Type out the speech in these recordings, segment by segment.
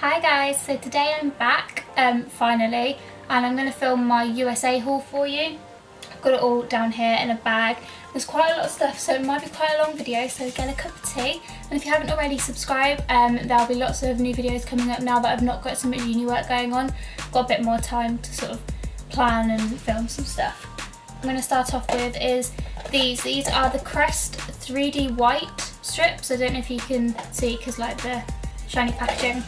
Hi guys, so today I'm back finally, and I'm going to film my USA haul for you. I've got it all down here in a bag. There's quite a lot of stuff, so it might be quite a long video, so get a cup of tea. And if you haven't already, subscribe. There'll be lots of new videos coming up now that I've not got so much uni work going on. I've got a bit more time to sort of plan and film some stuff. I'm going to start off with is these. These are the Crest 3D white strips. I don't know if you can see because like the shiny packaging.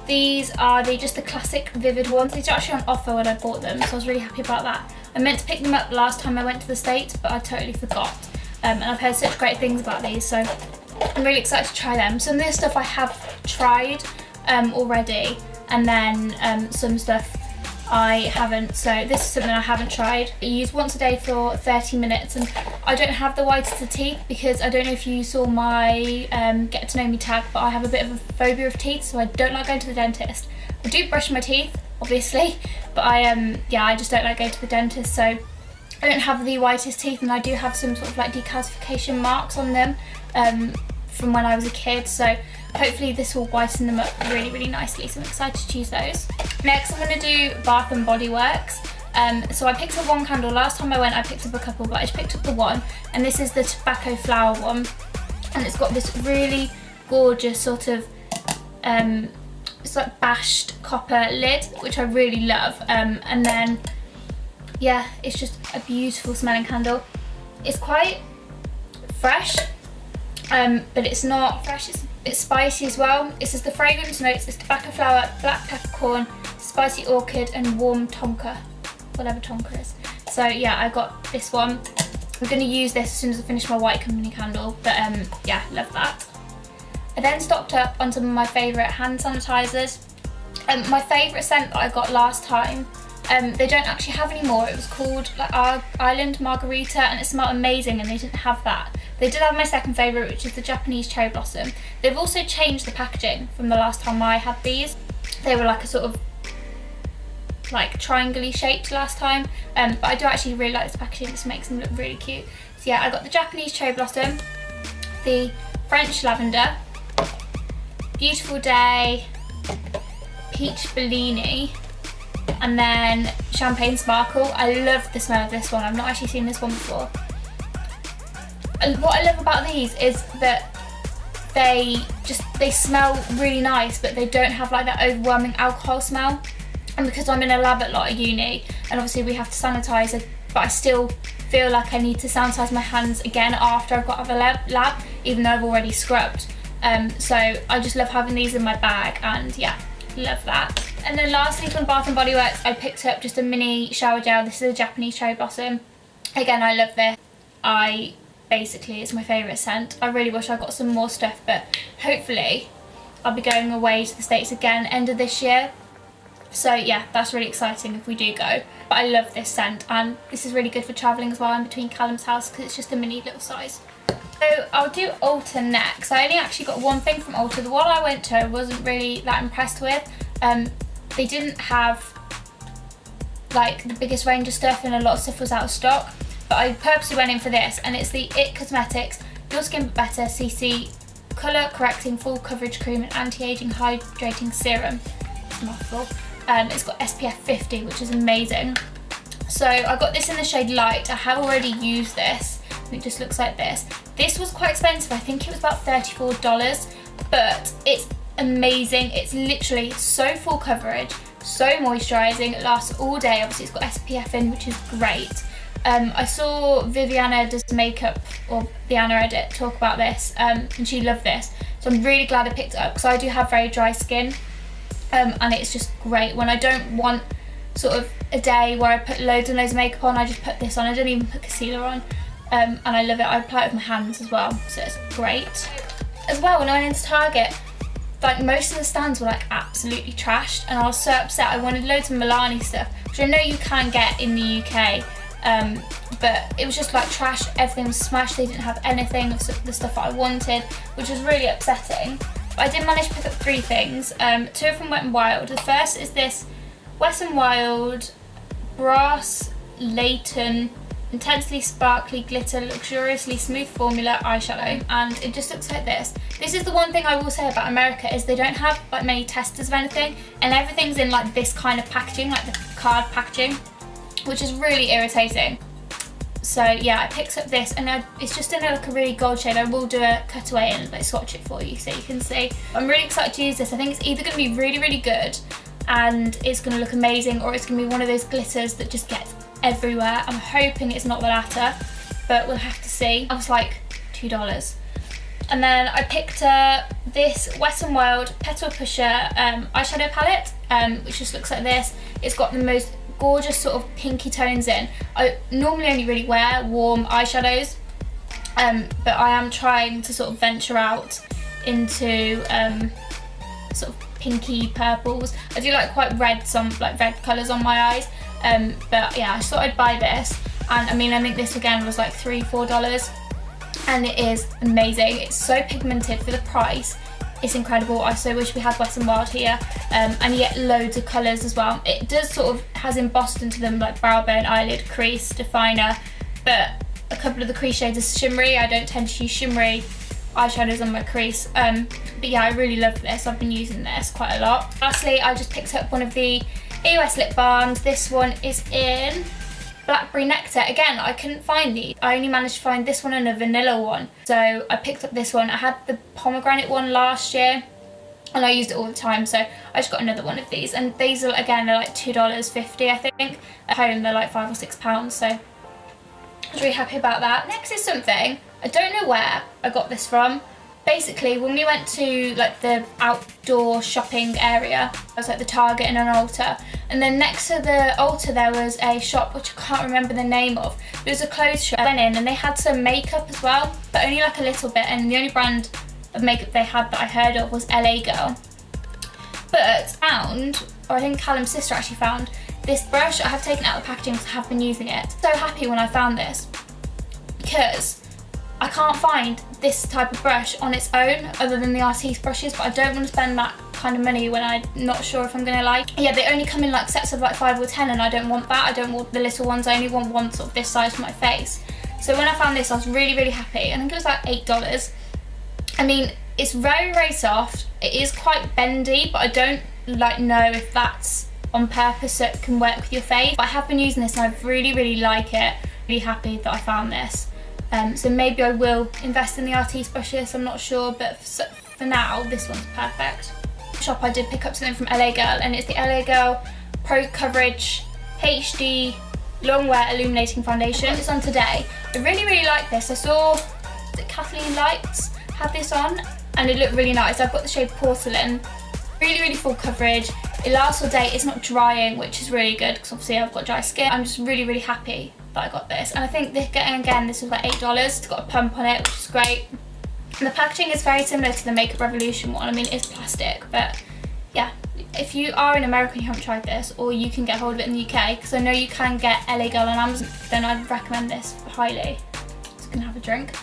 These are just the classic vivid ones. These are actually on offer when I bought them, so I was really happy about that. I meant to pick them up last time I went to the States, but I totally forgot. And I've heard such great things about these, so I'm really excited to try them. Some of this stuff I have tried already, and then some stuff I haven't, so this is something I haven't tried. I use once a day for 30 minutes, and I don't have the whitest of teeth because I don't know if you saw my get to know me tag, but I have a bit of a phobia of teeth, so I don't like going to the dentist. I do brush my teeth, obviously, but I just don't like going to the dentist, so I don't have the whitest teeth, and I do have some sort of like decalcification marks on them from when I was a kid, so hopefully this will whiten them up really, really nicely, so I'm excited to choose those. Next I'm going to do Bath and Body Works. So I picked up one candle. Last time I went I picked up a couple, but I just picked up the one, and this is the tobacco flower one, and it's got this really gorgeous sort of it's like bashed copper lid, which I really love, and then yeah, it's just a beautiful smelling candle. It's quite fresh, but it's not fresh, it's spicy as well. It says the fragrance notes is tobacco flower, black peppercorn, spicy orchid and warm tonka, whatever tonka is. So yeah, I got this one. I'm going to use this as soon as I finish my White Company candle, but yeah, love that. I then stocked up on some of my favourite hand sanitisers. My favourite scent that I got last time, they don't actually have anymore. It was called like Island Margarita, and it smelled amazing, and they didn't have that. They did have my second favourite, which is the Japanese Cherry Blossom. They've also changed the packaging from the last time I had these. They were like a sort of like triangle-y shaped last time, but I do actually really like this packaging. This makes them look really cute. So yeah, I got the Japanese Cherry Blossom, the French Lavender, Beautiful Day, Peach Bellini, and then Champagne Sparkle. I love the smell of this one. I've not actually seen this one before. And what I love about these is that they smell really nice, but they don't have like that overwhelming alcohol smell. And because I'm in a lab at lot at uni, and obviously we have to sanitise, but I still feel like I need to sanitise my hands again after I've got out of a lab, even though I've already scrubbed. So I just love having these in my bag, and yeah, love that. And then lastly from Bath & Body Works, I picked up just a mini shower gel. This is a Japanese Cherry Blossom. Again, I love this. Basically, it's my favourite scent. I really wish I got some more stuff, but hopefully I'll be going away to the States again end of this year. So yeah, that's really exciting if we do go. But I love this scent, and this is really good for travelling as well in between Callum's house because it's just a mini little size. So I'll do Ulta next. I only actually got one thing from Ulta. The one I went to I wasn't really that impressed with. They didn't have like the biggest range of stuff, and a lot of stuff was out of stock. But I purposely went in for this, and it's the IT Cosmetics Your Skin But Better CC Colour Correcting Full Coverage Cream and Anti-Aging Hydrating Serum. It's a mouthful. It's got SPF 50, which is amazing. So I got this in the shade Light. I have already used this, and it just looks like this. This was quite expensive. I think it was about $34, but it's amazing. It's literally so full coverage, so moisturising. It lasts all day. Obviously, it's got SPF in, which is great. I saw Viviana Does Makeup, or the Anna Edit, talk about this, and she loved this. So I'm really glad I picked it up because I do have very dry skin, and it's just great. When I don't want sort of a day where I put loads and loads of makeup on, I just put this on. I don't even put concealer on, and I love it. I apply it with my hands as well, so it's great. As well, when I went into Target, like most of the stands were like absolutely trashed, and I was so upset. I wanted loads of Milani stuff, which I know you can get in the UK. But it was just like trash. Everything was smashed. They didn't have anything of the stuff that I wanted, which was really upsetting. But I did manage to pick up 3 things. 2 from Wet n Wild. The first is this Wet n Wild Brass Layton Intensely Sparkly Glitter Luxuriously Smooth Formula Eyeshadow, and it just looks like this. This is the one thing I will say about America, is they don't have like many testers of anything, and everything's in like this kind of packaging, like the card packaging, which is really irritating. So yeah, I picked up this, and it's just in like a really gold shade. I will do a cutaway and like swatch it for you so you can see. I'm really excited to use this. I think it's either going to be really, really good and it's going to look amazing, or it's going to be one of those glitters that just gets everywhere. I'm hoping it's not the latter, but we'll have to see. I was like $2. And then I picked up this Wet n Wild Petal Pusher eyeshadow palette, which just looks like this. It's got the most gorgeous sort of pinky tones in. I normally only really wear warm eyeshadows, but I am trying to sort of venture out into sort of pinky purples. I do like quite red, some like red colours on my eyes, but yeah, I thought I'd buy this, and I mean, I think this again was like $3–4, and it is amazing. It's so pigmented for the price. It's incredible. I so wish we had Wet n Wild here, and you get loads of colours as well. It does sort of has embossed into them like brow bone, eyelid, crease, definer, but a couple of the crease shades are shimmery. I don't tend to use shimmery eyeshadows on my crease, but yeah, I really love this. I've been using this quite a lot. Lastly, I just picked up one of the ASOS lip balms. This one is in Blackberry Nectar. Again, I couldn't find these. I only managed to find this one and a vanilla one. So I picked up this one. I had the pomegranate one last year and I used it all the time, so I just got another one of these. And these are, again, they're like $2.50, I think. At home they're like £5 or £6, so I was really happy about that. Next is something, I don't know where I got this from. Basically, when we went to like the outdoor shopping area, it was like the Target and an Ulta, and then next to the Ulta there was a shop which I can't remember the name of. It was a clothes shop. I went in and they had some makeup as well, but only like a little bit, and the only brand of makeup they had that I heard of was LA Girl. But found, or I think Callum's sister actually found, this brush. I have taken it out of the packaging because I have been using it. So happy when I found this, because I can't find this type of brush on its own other than the Artiste brushes, but I don't want to spend that kind of money when I'm not sure if I'm going to like. Yeah, they only come in like sets of like 5 or 10, and I don't want that. I don't want the little ones. I only want one sort of this size for my face. So when I found this, I was really, really happy. I think it was like $8. I mean, it's very, very soft. It is quite bendy, but I don't like know if that's on purpose so it can work with your face. But I have been using this and I really, really like it. Really happy that I found this. So maybe I will invest in the Artiste brushes, I'm not sure, but for now, this one's perfect. Shop, I did pick up something from LA Girl, and it's the LA Girl Pro Coverage HD Long Wear Illuminating Foundation. It's on today. I really, really like this. I saw, is it Kathleen Lights had this on, and it looked really nice. I've got the shade Porcelain. Really, really full coverage. It lasts all day. It's not drying, which is really good, because obviously I've got dry skin. I'm just really, really happy that I got this, and I think this, again, this was like $8. It's got a pump on it, which is great. And the packaging is very similar to the Makeup Revolution one. I mean, it's plastic, but yeah, if you are in America and you haven't tried this, or you can get hold of it in the UK, because I know you can get LA Girl on Amazon, then I'd recommend this highly. Just gonna have a drink.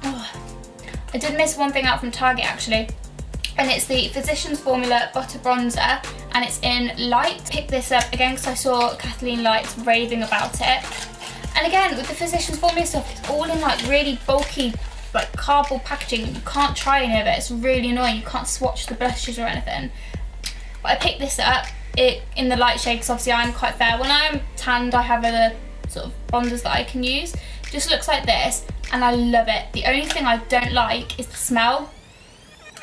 Oh, I did miss one thing out from Target actually, and it's the Physicians Formula Butter Bronzer, and it's in Light. Picked this up again because I saw Kathleen Lights raving about it. And again, with the Physicians Formula stuff, it's all in like really bulky, like cardboard packaging. You can't try any of it. It's really annoying. You can't swatch the blushes or anything. But I picked this up in the light shade because obviously I'm quite fair. When I'm tanned, I have other sort of bronzers that I can use. It just looks like this, and I love it. The only thing I don't like is the smell.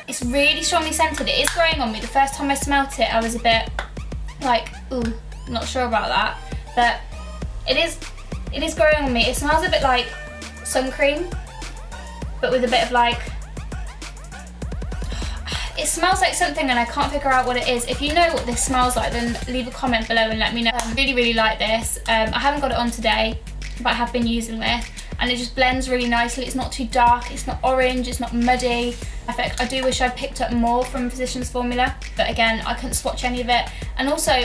It's really strongly scented. It is growing on me. The first time I smelt it, I was a bit like, ooh, not sure about that. But it is growing on me. It smells a bit like sun cream, but with a bit of like, it smells like something and I can't figure out what it is. If you know what this smells like, then leave a comment below and let me know. I really, really like this. I haven't got it on today, but I have been using this, and it just blends really nicely. It's not too dark, it's not orange, it's not muddy. Perfect. I do wish I picked up more from Physicians Formula, but again, I couldn't swatch any of it. And also,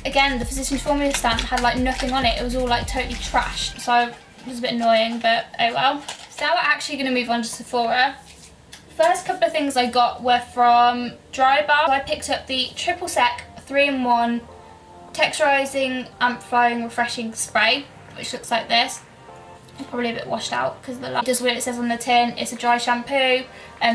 again, the Physicians Formula stand had like nothing on it. It was all like totally trashed, so it was a bit annoying, but oh well. So now we're actually going to move on to Sephora. First couple of things I got were from Dry Bar. So I picked up the Triple Sec 3-in-1 texturizing, amplifying, refreshing spray, which looks like this. Probably a bit washed out because of the light. It does what it says on the tin. It's a dry shampoo,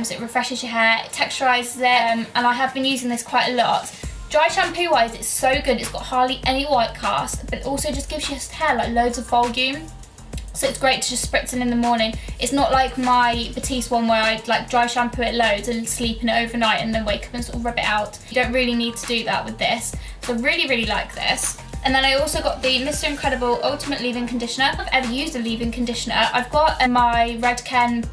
so it refreshes your hair, it texturizes it, and I have been using this quite a lot. Dry shampoo wise, it's so good. It's got hardly any white cast, but it also just gives your hair like loads of volume. So it's great to just spritz in the morning. It's not like my Batiste one where I like dry shampoo it loads and sleep in it overnight and then wake up and sort of rub it out. You don't really need to do that with this. So I really, really like this. And then I also got the Mr. Incredible Ultimate Leave-In Conditioner. I've never ever used a leave-in conditioner. I've got my Redken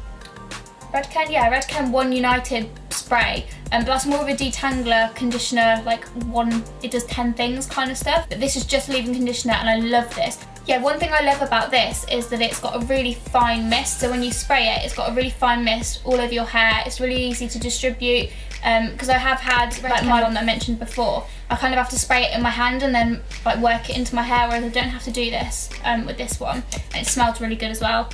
One United spray, but that's more of a detangler conditioner, like it does 10 things kind of stuff. But this is just leave-in conditioner and I love this. Yeah, one thing I love about this is that it's got a really fine mist. So when you spray it, it's got a really fine mist all over your hair. It's really easy to distribute. Because I have had like my one that I mentioned before, I kind of have to spray it in my hand and then like work it into my hair, whereas I don't have to do this with this one. And it smells really good as well.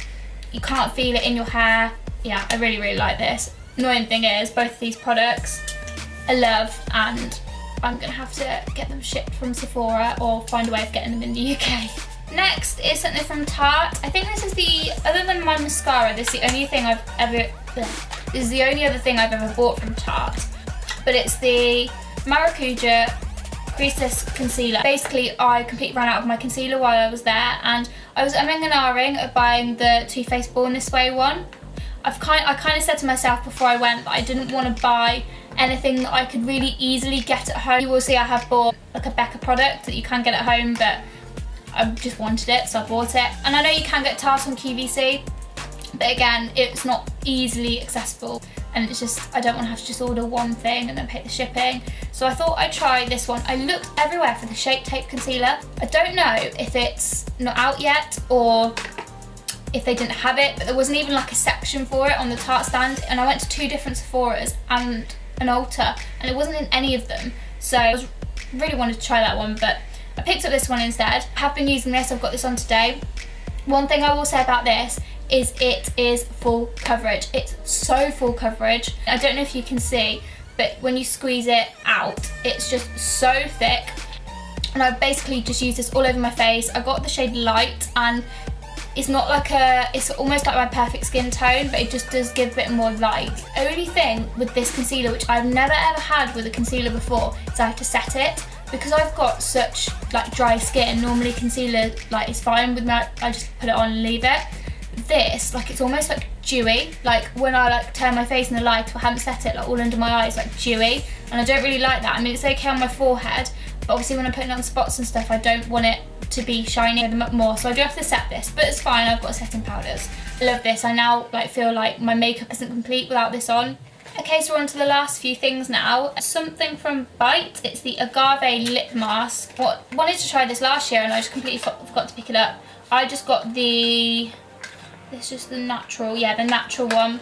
You can't feel it in your hair. Yeah, I really, really like this. Annoying thing is, both of these products I love, and I'm gonna have to get them shipped from Sephora or find a way of getting them in the UK. Next is something from Tarte. I think this is other than my mascara, this is the only other thing I've ever bought from Tarte. But it's the Maracuja Creaseless Concealer. Basically, I completely ran out of my concealer while I was there, and I was umming and ahhing of buying the Too Faced Born This Way one. I kind of said to myself before I went that I didn't want to buy anything that I could really easily get at home. You will see I have bought like a Becca product that you can get at home, but I just wanted it, so I bought it. And I know you can get Tarte on QVC, but again, it's not easily accessible, and it's just, I don't want to have to just order one thing and then pay the shipping. So I thought I'd try this one. I looked everywhere for the Shape Tape Concealer. I don't know if it's not out yet or if they didn't have it, but there wasn't even like a section for it on the Tarte stand, and I went to 2 different Sephoras and an Ulta, and it wasn't in any of them. So I really wanted to try that one, but I picked up this one instead. I have been using this, I've got this on today. One thing I will say about this is it is full coverage. It's so full coverage. I don't know if you can see, but when you squeeze it out, it's just so thick. And I basically just used this all over my face. I got the shade Light, and it's not like it's almost like my perfect skin tone, but it just does give a bit more light. The only thing with this concealer, which I've never ever had with a concealer before, is I have to set it. Because I've got such like dry skin, normally concealer like is fine with me, I just put it on and leave it. This, like, it's almost like dewy, like when I like turn my face in the light or haven't set it, like all under my eyes, like dewy, and I don't really like that. I mean, it's okay on my forehead, but obviously when I'm putting it on spots and stuff, I don't want it to be shiny them up more, so I do have to set this, but it's fine, I've got setting powders. I love this. I now like feel like my makeup isn't complete without this on. Okay, so we're on to the last few things now. Something from Bite. It's the Agave Lip Mask. Wanted to try this last year and I just completely forgot to pick it up. I just got it's just the natural, yeah, the natural one.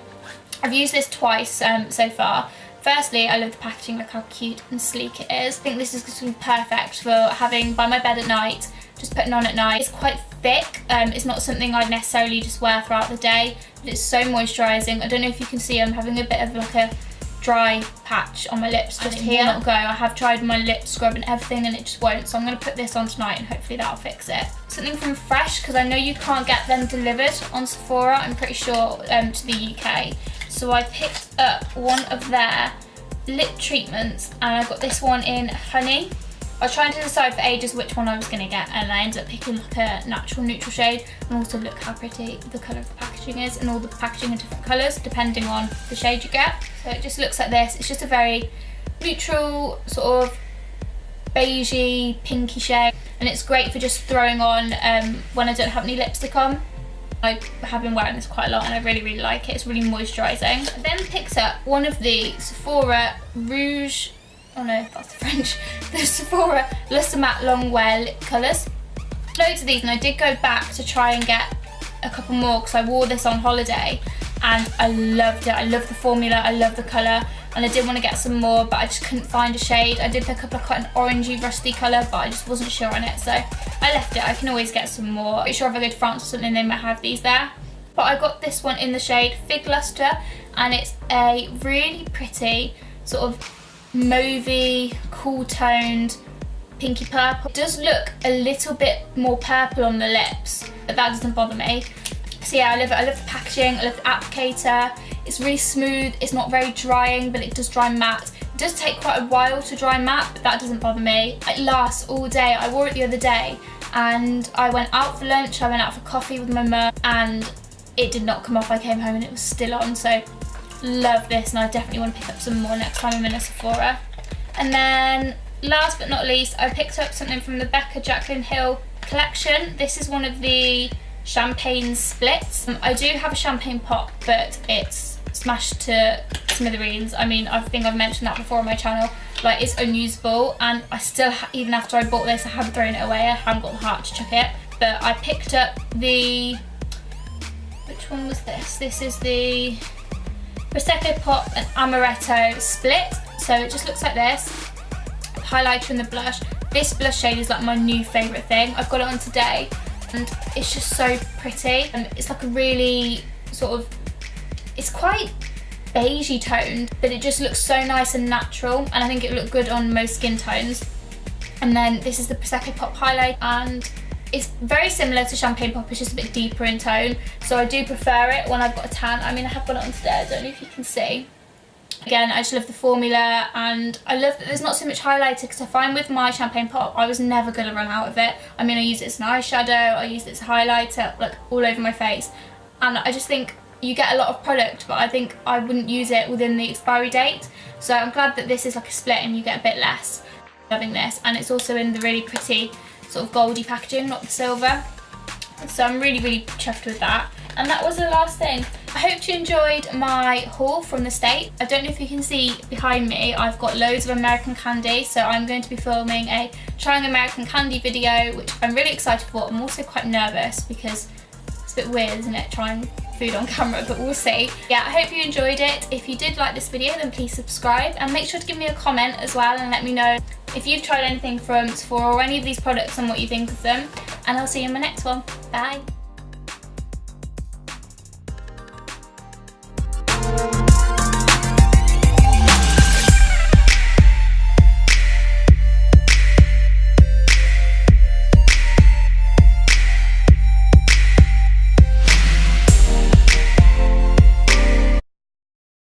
I've used this twice so far. Firstly, I love the packaging, look how cute and sleek it is. I think this is going to be perfect for having by my bed at night, just putting on at night. It's quite thick, it's not something I'd necessarily just wear throughout the day, but it's so moisturising. I don't know if you can see, I'm having a bit of like a dry patch on my lips just here. Not go. I have tried my lip scrub and everything and it just won't, so I'm going to put this on tonight and hopefully that'll fix it. Something from Fresh, because I know you can't get them delivered on Sephora, I'm pretty sure, to the UK. So I picked up one of their lip treatments and I got this one in Honey. I was trying to decide for ages which one I was going to get, and I ended up picking like a natural neutral shade, and also look how pretty the colour of the packaging is, and all the packaging in different colours depending on the shade you get. So it just looks like this. It's just a very neutral sort of beigey pinky shade, and it's great for just throwing on when I don't have any lipstick on. I have been wearing this quite a lot and I really, really like it. It's really moisturising. I then picked up one of the Sephora Rouge, oh no, that's the French, the Sephora Lustre Matte Long Wear lip colours. Loads of these, and I did go back to try and get a couple more because I wore this on holiday and I loved it. I love the formula, I love the colour, and I did want to get some more, but I just couldn't find a shade. I did pick up like quite an orangey rusty colour, but I just wasn't sure on it, so I left it. I can always get some more. I'm sure if I go to France or something they might have these there. But I got this one in the shade Fig Lustre, and it's a really pretty sort of mauvey, cool toned pinky purple. It does look a little bit more purple on the lips, but that doesn't bother me. So yeah, I love it. I love the packaging, I love the applicator. It's really smooth, it's not very drying, but it does dry matte. It does take quite a while to dry matte, but that doesn't bother me. It lasts all day. I wore it the other day and I went out for lunch, I went out for coffee with my mum, and it did not come off. I came home and it was still on, so love this, and I definitely want to pick up some more next time I'm in a Sephora. And then last but not least, I picked up something from the Becca Jaclyn Hill collection. This is one of the champagne splits. I do have a champagne pop, but it's smashed to smithereens. I mean, I think I've mentioned that before on my channel. Like, it's unusable, and I still, even after I bought this, I haven't thrown it away. I haven't got the heart to chuck it. But I picked up the, which one was this? This is the Prosecco Pop and Amaretto split. So it just looks like this. Highlighter and the blush. This blush shade is like my new favourite thing. I've got it on today and it's just so pretty. It's like a really sort of, it's quite beigey toned, but it just looks so nice and natural, and I think it would look good on most skin tones. And then this is the Prosecco Pop highlight, and it's very similar to Champagne Pop, it's just a bit deeper in tone, so I do prefer it when I've got a tan. I mean, I have got it on today, I don't know if you can see. Again, I just love the formula, and I love that there's not so much highlighter, because I find with my Champagne Pop, I was never going to run out of it. I mean, I use it as an eyeshadow, I use it as a highlighter, like all over my face, and I just think you get a lot of product, but I think I wouldn't use it within the expiry date. So I'm glad that this is like a split and you get a bit less. Loving this, and it's also in the really pretty sort of goldy packaging, not the silver. So I'm really, really chuffed with that. And that was the last thing. I hope you enjoyed my haul from the States. I don't know if you can see behind me, I've got loads of American candy, so I'm going to be filming a trying American candy video, which I'm really excited for. I'm also quite nervous because it's a bit weird, isn't it, trying food on camera, but we'll see. Yeah, I hope you enjoyed it. If you did like this video, then please subscribe, and make sure to give me a comment as well and let me know if you've tried anything from Sephora or any of these products and what you think of them. And I'll see you in my next one. Bye.